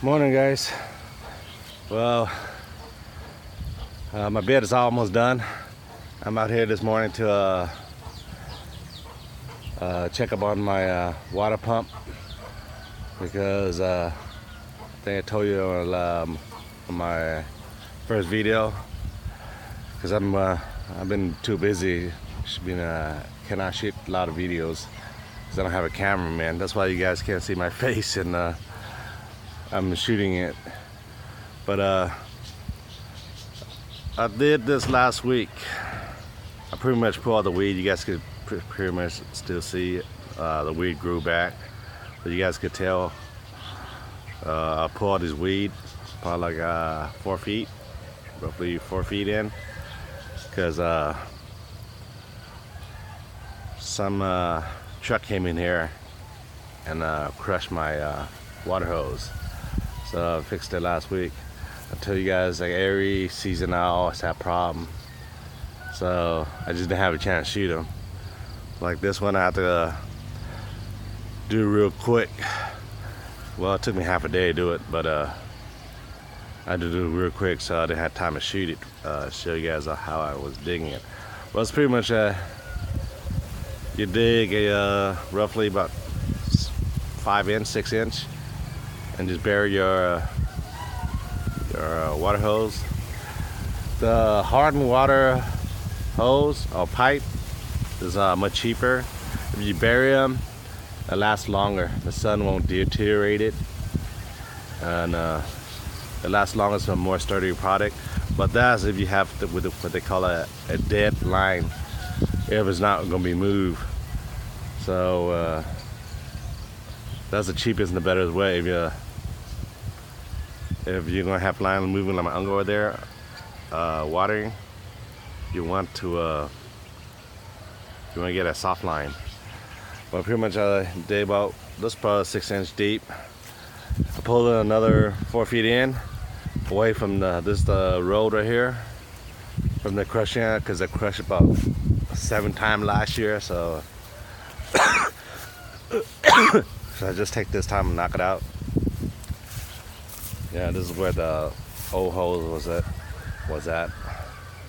Morning, guys. Well, my bed is almost done. I'm out here this morning to check up on my water pump because I think I told you on my first video because I've been too busy. Cannot shoot a lot of videos because I don't have a cameraman. That's why you guys can't see my face and I'm shooting it. But I did this last week. I pretty much pulled all the weed. You guys could pretty much still see it. The weed grew back, but you guys could tell I pulled all this weed probably like 4 feet, roughly 4 feet in, because some truck came in here and crushed my water hose. So I fixed it last week. I told you guys, like every season I always have a problem. So I just didn't have a chance to shoot them. Like this one I had to do real quick. Well, it took me half a day to do it, but I had to do it real quick so I didn't have time to shoot it. Show you guys how I was digging it. Well, it's pretty much you dig roughly about 5 inch, 6 inch, and just bury your water hose. The hardened water hose or pipe is much cheaper. If you bury them, it lasts longer. The sun won't deteriorate it, and it lasts longer. It's a more sturdy product. But that's if you have with what they call a dead line. If it's not going to be moved. So that's the cheapest and the better way. If you're gonna have line moving like my uncle over there, watering, you want to get a soft line. Well, pretty much I did about this, probably 6 inch deep. I pulled another 4 feet in, away from the road right here, from the crushing, because I crushed about 7 times last year. So, so I just take this time and knock it out. Yeah, this is where the old hose was at.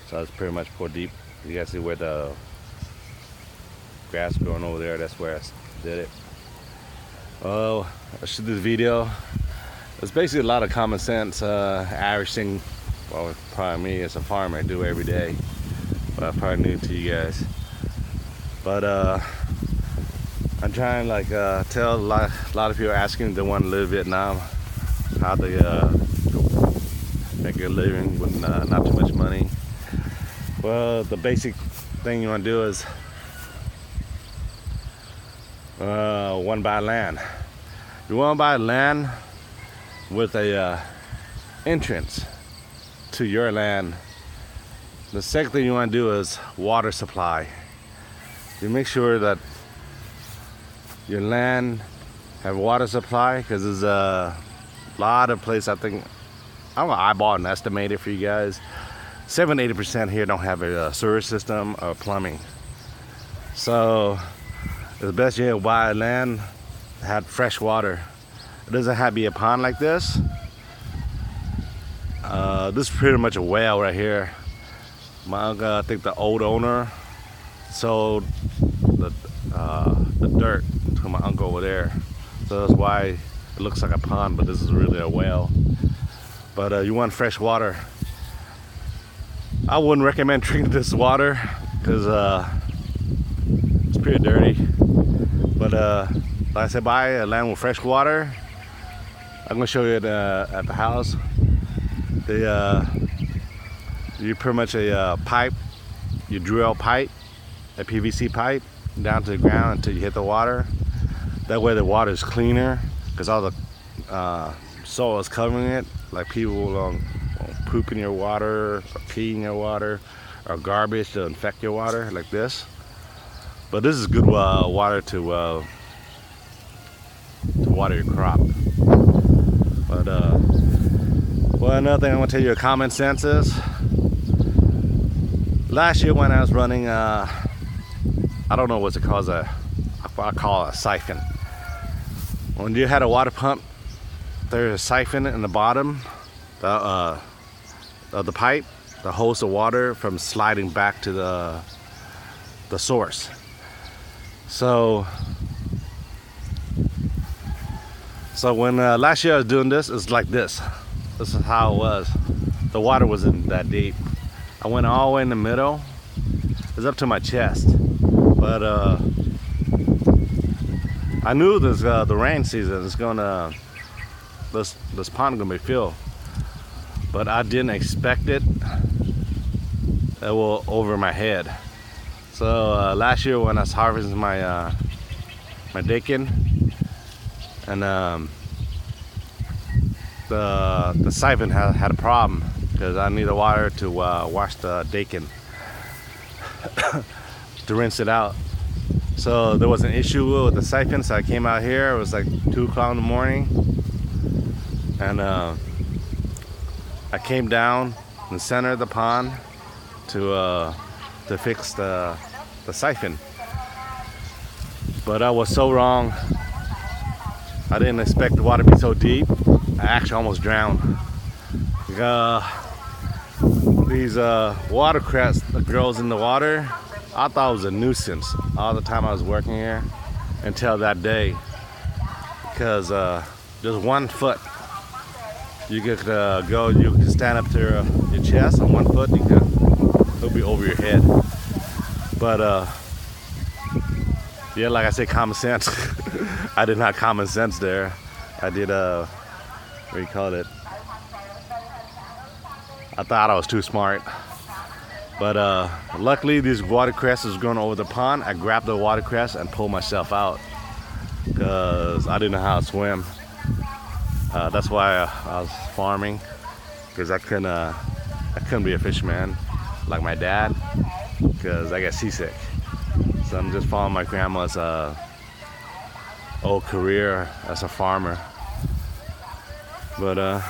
So it's pretty much poured deep. You guys see where the grass growing over there? That's where I did it. Oh, I shoot this video. It's basically a lot of common sense, average thing. Well, probably me as a farmer, I do every day. But I'm probably new to you guys. But I'm trying to tell a lot of people asking they want to live in Vietnam, how they make a living with not too much money. Well, the basic thing you want to do is one, buy land. You want to buy land with a entrance to your land. The second thing you want to do is water supply. You make sure that your land have water supply, because there's a lot of places. I think I'm gonna eyeball and estimate it for you guys. 70-80% here don't have a sewer system or plumbing. So it's best you buy land that had fresh water. It doesn't have to be a pond like this. This is pretty much a well right here. My uncle, I think the old owner, sold the dirt to my uncle over there. So that's why it looks like a pond, but this is really a well. But you want fresh water. I wouldn't recommend drinking this water because it's pretty dirty. But like I said, buy a land with fresh water. I'm gonna show you at the house. You pretty much a pipe. You drill pipe, a PVC pipe, down to the ground until you hit the water. That way the water is cleaner, because all the soil is covering it. Like people will poop in your water, or pee in your water, or garbage to infect your water, like this. But this is good water to water your crop. But well, another thing I want to tell you, common sense is. Last year when I was running, I don't know what's it called, I call it a siphon. When you had a water pump there's a siphon in the bottom of the pipe that holds the water from sliding back to the source. So when last year I was doing this, it's like this. This is how it was. The water wasn't that deep. I went all the way in the middle. It's up to my chest. But I knew this the rain season is gonna this pond gonna be filled. But I didn't expect it. It was over my head. So last year when I was harvesting my my dakin, and the siphon had a problem because I needed water to wash the dakin to rinse it out. So there was an issue with the siphon, so I came out here. It was like 2 o'clock in the morning, and I came down in the center of the pond to fix the siphon. But I was so wrong. I didn't expect the water to be so deep. I actually almost drowned. These watercress that grows in the water, I thought it was a nuisance all the time I was working here until that day. Because just 1 foot, you could you could stand up to your chest, and 1 foot, it'll be over your head. But yeah, like I say, common sense. I did not common sense there. I did what do you call it? I thought I was too smart. But luckily these watercress was going over the pond. I grabbed the watercress and pulled myself out because I didn't know how to swim. That's why I was farming, because I couldn't be a fisherman like my dad because I got seasick. So I'm just following my grandma's old career as a farmer. But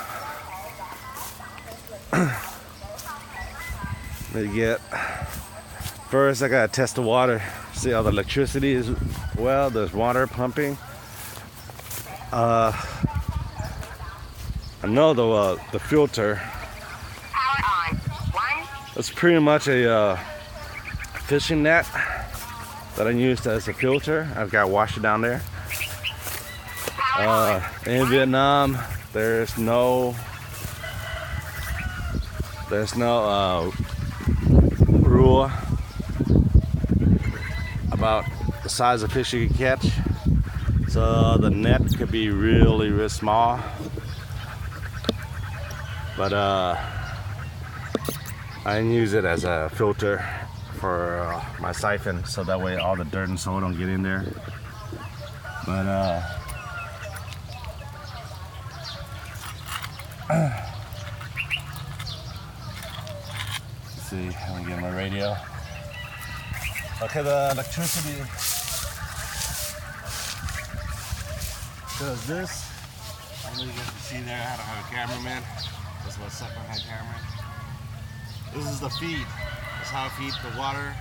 first I gotta test the water, see how the electricity is. Well, there's water pumping. I know the filter. It's pretty much a fishing net that I used as a filter. I've got to wash it down there. In Vietnam, there's no rule about the size of fish you can catch. So the net could be really, really small. But I use it as a filter for my siphon, so that way all the dirt and soil don't get in there. But let's see, let me get my radio. Okay, the electricity does this. I don't know if you guys can see there, I don't have a cameraman. This is my second-hand camera. This is the feed. That's how I feed the water.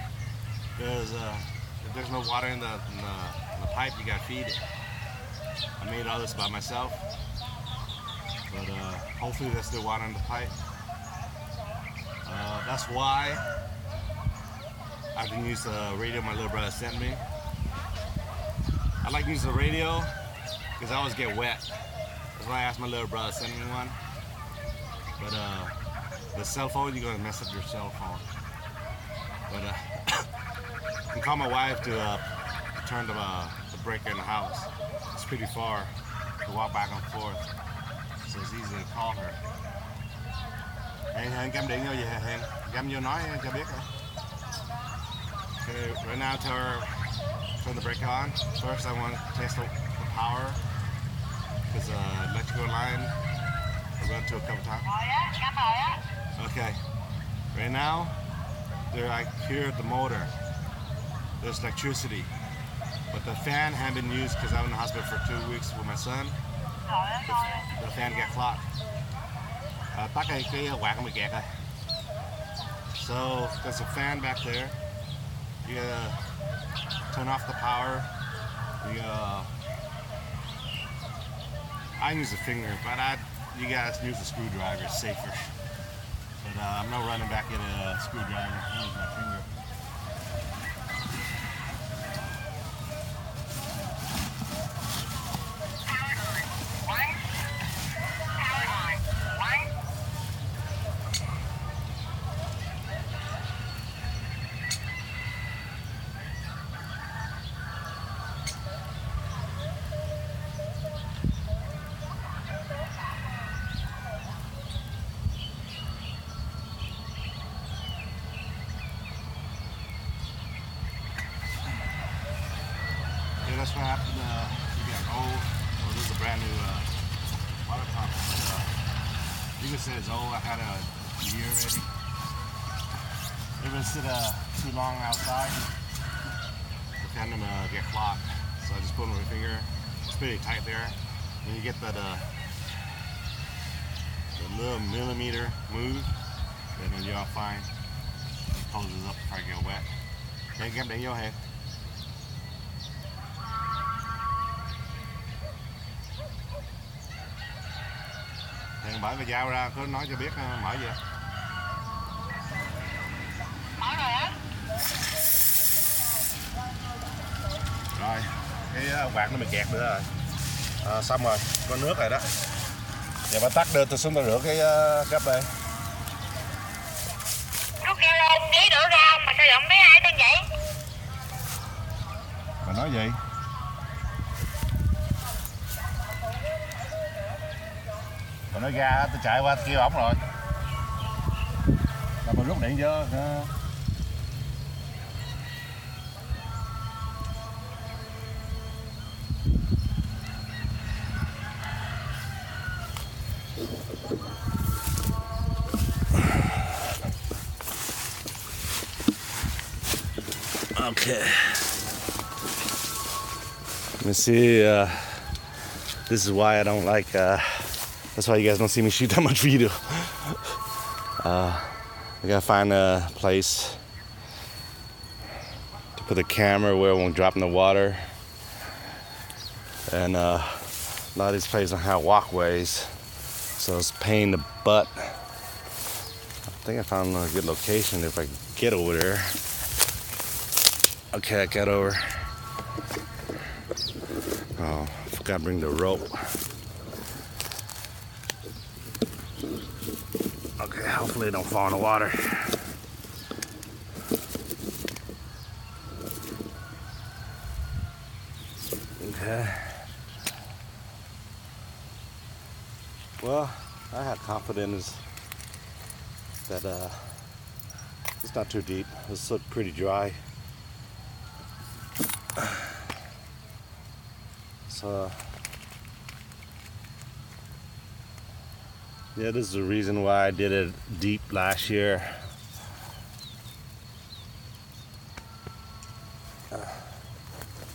Because if there's no water in the pipe, you gotta feed it. I made all this by myself, but hopefully there's still water in the pipe. That's why I can use the radio my little brother sent me. I like to use the radio because I always get wet. That's why I asked my little brother to send me one. But the cell phone, you're gonna mess up your cell phone. But I can call my wife to turn the breaker in the house. It's pretty far to walk back and forth, so it's easy to call her. Hey, cắm điện vô vậy hả Hiền? Cắm vô nói cho biết hả? Okay, right now turn the breaker on. First I want to test the power, because electrical line I run to a couple times. Okay, right now I hear the motor. There's electricity, but the fan hadn't been used because I'm in the hospital for 2 weeks with my son. The fan got clogged. Tắt cái quạt nó bị kẹt rồi. So there's a fan back there. You gotta turn off the power. You I use a finger, but you guys use a screwdriver, it's safer. But I'm not running back in a screwdriver. I use my finger. Yeah, that's what happened. We got old. Well, this is a brand new water pump. But, you can say it's old. I had a year already. It was sit too long outside. The tandem get clogged. So I just put it on my finger. It's pretty tight there. When you get that the little millimeter move, then you're all fine. It closes up before I get wet. Then get in your hand. Thì bởi vì giao ra cứ nói cho biết mở gì. Mở rồi á. Rồi, cái quạt nó bị kẹt nữa rồi. Xong rồi, có nước rồi đó. Giờ bà tắt đưa tôi xuống tôi rửa cái gấp đây. Lúc kêu lên ghế đổ ra mà sao giọng mấy ai tên vậy? Bà nói gì? Bà nói ra tôi chạy qua kêu ổng rồi. Là bà rút điện vô. Okay. Let me see. This is why I don't like. That's why you guys don't see me shoot that much video. I gotta find a place to put the camera where it won't drop in the water. And a lot of these places don't have walkways, so it's a pain in the butt. I think I found a good location if I can get over there. Okay, I got over. Oh, I forgot to bring the rope. Okay, hopefully it don't fall in the water. Okay. Well, I had confidence that it's not too deep. It's look pretty dry. So yeah, this is the reason why I did it deep last year.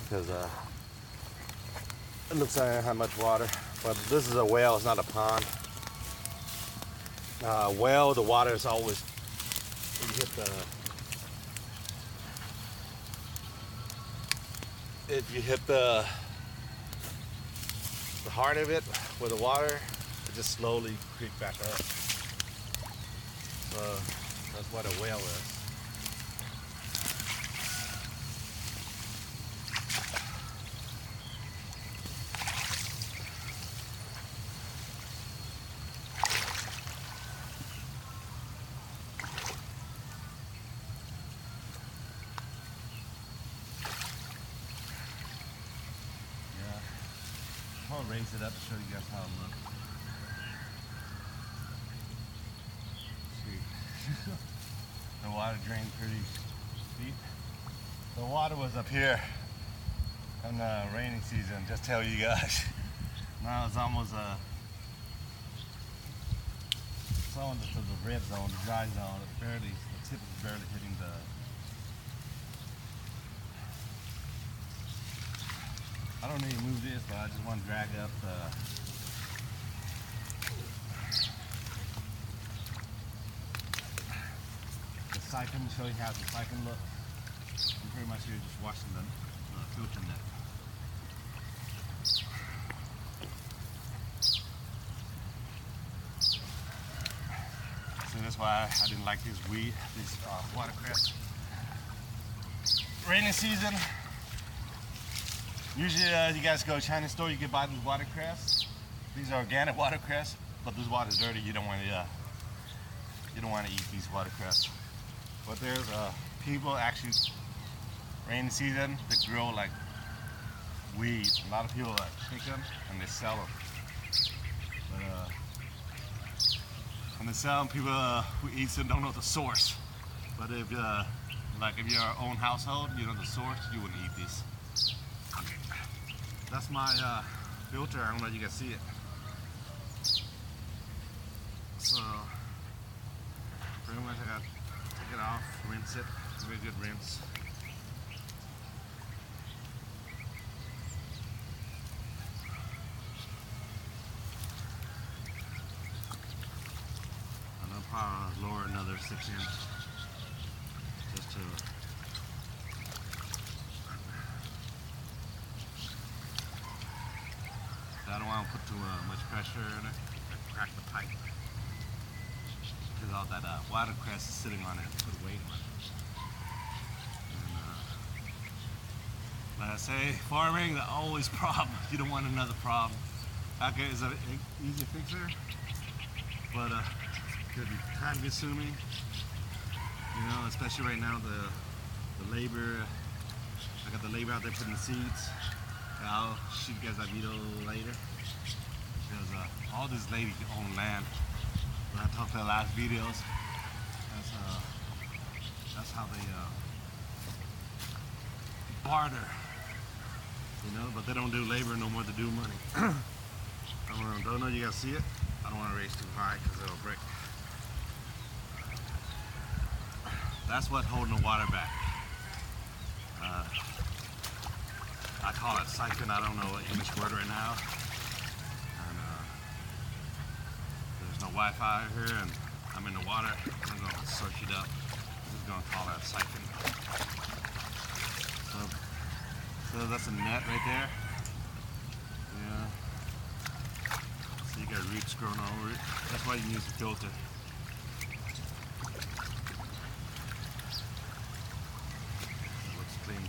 Because it looks like I don't have much water, but this is a well, it's not a pond. Well, the water is always, you hit if you hit the heart of it with the water, it just slowly creep back up. So that's what a whale is. I'll raise it up to show you guys how it looks. See, the water drained pretty deep. The water was up here in the rainy season, just tell you guys. Now it's almost it's almost to the red zone, the dry zone. It's barely, the tip is barely hitting the. I don't need to move this, but I just want to drag up the siphon to show you how the siphon looks. I'm pretty much here just washing the filter net. that's why I didn't like these watercress. Rainy season. Usually you guys go to Chinese store, you can buy these watercress. These are organic watercress, but this water's dirty. You don't want to eat these watercress. But there's people actually, rainy season, they grow like weeds. A lot of people pick them and they sell them. But when they sell them, people who eat them don't know the source. But if if your own household, you know the source, you wouldn't eat these. That's my filter. I don't know if you can see it. So pretty much I got to take it off, rinse it, give it a good rinse. And I'll probably lower another 6 inches just to I don't want to put too much pressure in it, crack the pipe. Because all that watercress is sitting on it, put weight on it. And like I say, farming, the always problem. You don't want another problem. Okay, it's an easy fixer, but it could be time consuming. You know, especially right now, the labor. I got the labor out there putting the seeds. I'll shoot you guys that video later because all these ladies own land. When I talked to the last videos, that's how they barter, you know. But they don't do labor no more; they do money. I don't know. You guys see it? I don't want to raise too high because it'll break. That's what's holding the water back. I call it siphon. I don't know what English word right now. And there's no Wi-Fi here, and I'm in the water. I'm going to search it up. I'm just going to call it a siphon. So that's a net right there. Yeah. So you got roots growing over it. That's why you use a filter. It looks clean.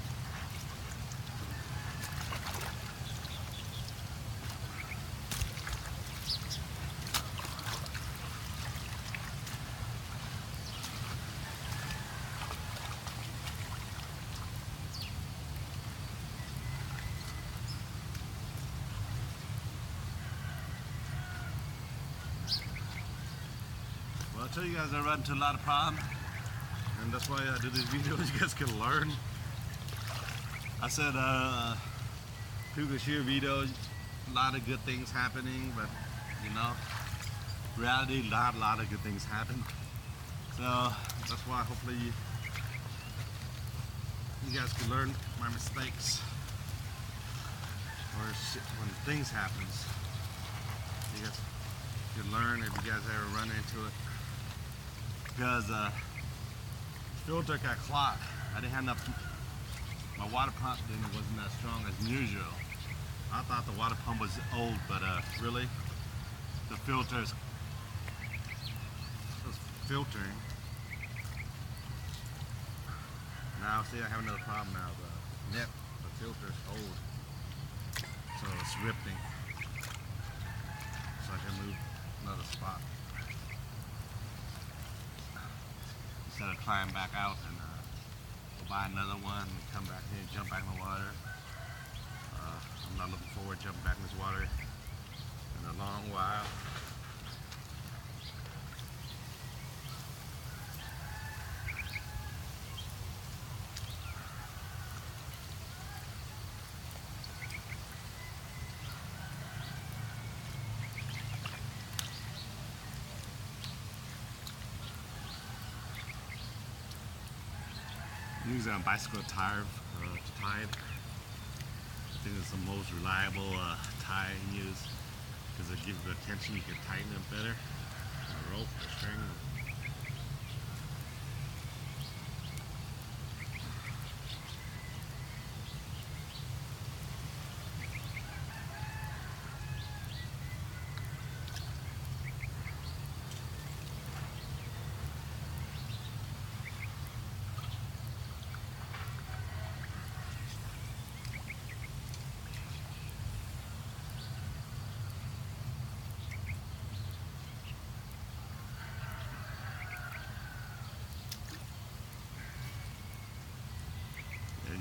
Well, I tell you guys I run into a lot of problems, and that's why I do these videos. You guys can learn. I said people can share videos, a lot of good things happening, but you know, reality, not a lot of good things happen. So that's why hopefully you guys can learn my mistakes, or when things happens, you guys can learn if you guys ever run into it. Because filter got clogged. I didn't have enough. My water pump wasn't that strong as usual. I thought the water pump was old, but really, the filter is filtering. Now, see, I have another problem now. The filter is old, so it's ripping. So I can move another spot. Instead of climb back out and go buy another one and come back here and jump back in the water. I'm not looking forward to jumping back in this water in a long while. Using a bicycle tire Tide. I think it's the most reliable tie you can use because it gives you the tension. You can tighten it better. The rope, the string.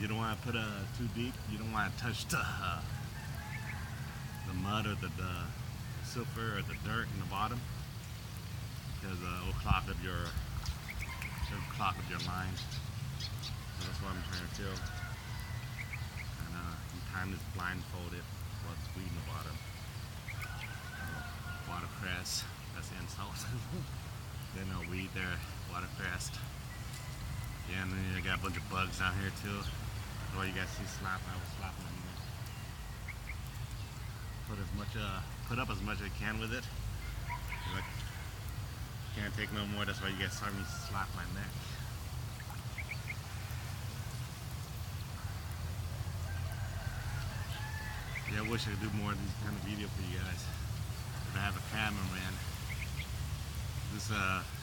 You don't want to put too deep. You don't want to touch the mud or the silver or the dirt in the bottom, because it will clog up your line. So that's what I'm trying to do. And you time this blindfolded while it's weed in the bottom. Watercress, that's the insult. Then a weed there, watercress. Yeah, and then you got a bunch of bugs down here too. That's why you guys see slapping. I was slapping them. Put up as much as I can with it. Like, can't take no more. That's why you guys saw me slap my neck. Yeah, I wish I could do more of these kind of video for you guys. If I have a cameraman. This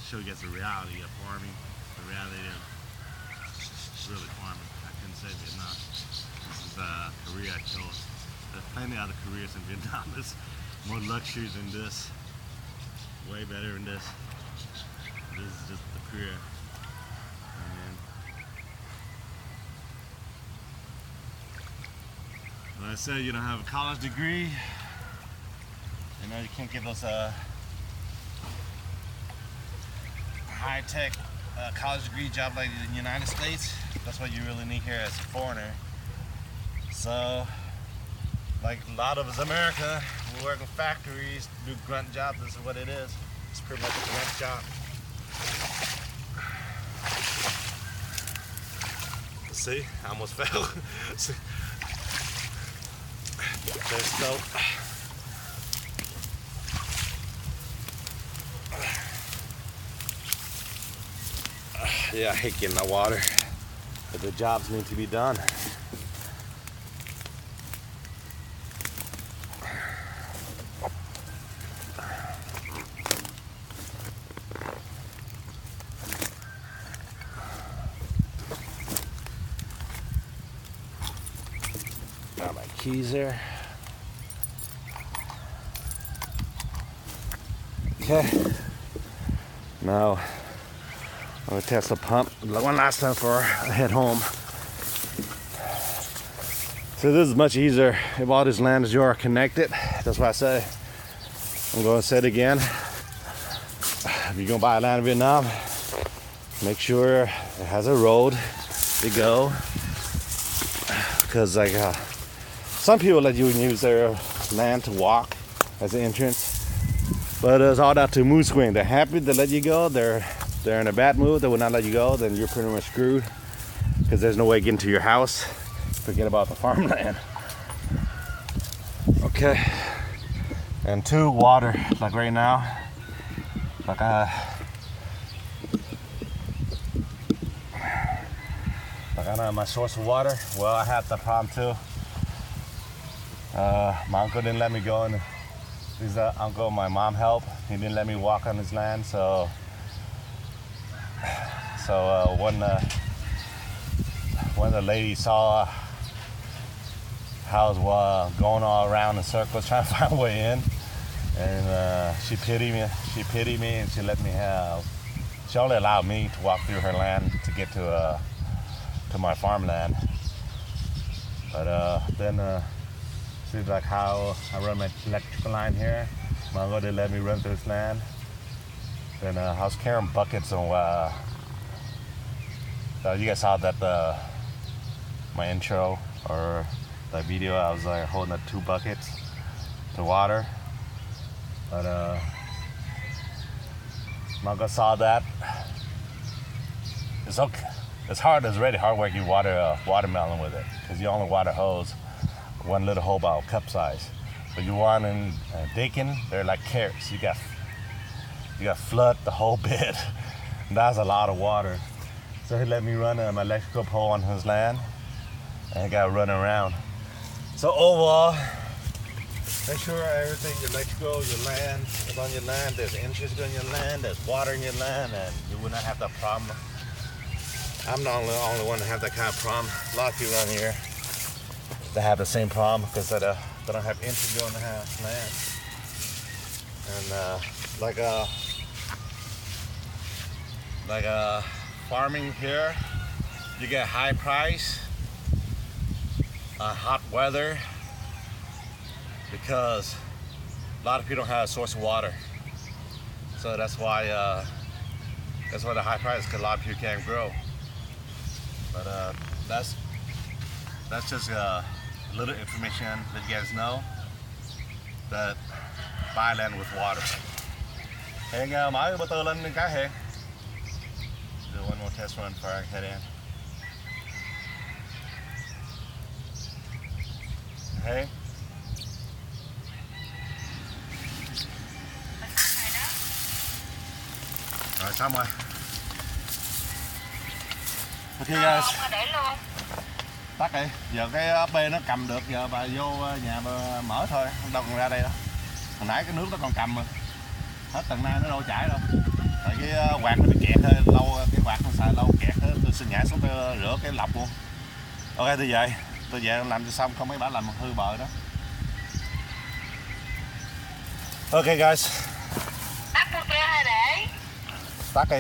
show you guys the reality of farming, the reality of really farming. I couldn't say Vietnam. This is Korea I chose. There's plenty of other careers in Vietnam. There's more luxuries than this. Way better than this. This is just the career. Like I said, you don't have a college degree. You know, you can't get those high-tech college degree job like in the United States. That's what you really need here as a foreigner. So, like a lot of us in America, we work in factories, do grunt jobs. This is what it is. It's pretty much a grunt job. See, I almost fell. There's soap. Yeah, I hate getting the water, but the jobs need to be done. Got my keys there. Okay. Now I'm gonna test the pump one last time before I head home. So this is much easier if all these lands are connected. That's why I say I'm gonna say it again. If you're gonna buy land in Vietnam, make sure it has a road to go. Because like some people let you use their land to walk as an entrance. But it's all down to mood swing. They're happy to let you go. They're in a bad mood. They will not let you go. Then you're pretty much screwed because there's no way getting to your house. Forget about the farmland. Okay. And two, water. Like right now, like I don't have my source of water. Well, I had that problem too. My uncle didn't let me go in. His uncle, my mom helped. He didn't let me walk on his land, so when the lady saw how I was going all around in circles trying to find a way in, and she pitied me. She pitied me, and she let me have. She only allowed me to walk through her land to get to my farmland. But then. See like how I run my electrical line here. My uncle didn't let me run through his land. Then I was carrying buckets on. You guys saw that my intro or the video. I was like holding up 2 buckets to water. But my uncle saw that. It's okay. It's hard. It's really hard work. You water a watermelon with it because you only water hose. One little hole about cup size. But you want in Dakin, they're like carrots. You got flood the whole bed. That's a lot of water. So he let me run my electrical pole on his land, and I got running around. So overall, make sure everything, your electrical, your land is on your land. There's interest in your land. There's water in your land, and you will not have that problem. I'm the only one to have that kind of problem. A lot of people around here. They have the same problem because they don't have interest on the land. And like farming here, you get high price, hot weather because a lot of people don't have a source of water. So that's why the high price, because a lot of people can't grow. But that's just a little information that you guys know that buy land with water. Hiện mở bơ tơ lên cái hiện. Do one more test run before I head in. Hey. Rồi xong rồi. Ok guys. Để luôn. Tắt đi. Giờ cái ốp bê nó cầm được, giờ bà vô nhà bà mở thôi, đâu còn ra đây đâu. Hồi nãy cái nước nó còn cầm mà. Hết tầng nay nó đâu chảy đâu. Tại cái quạt nó bị kẹt hơi lâu, cái quạt nó xài lâu kẹt hết, tôi xin nhảy xuống tôi rửa cái lọc luôn. Ok tôi về làm cho xong, không mấy bả làm hư bờ đó. Ok guys. Tắt luôn kia hay để? Tắt đi.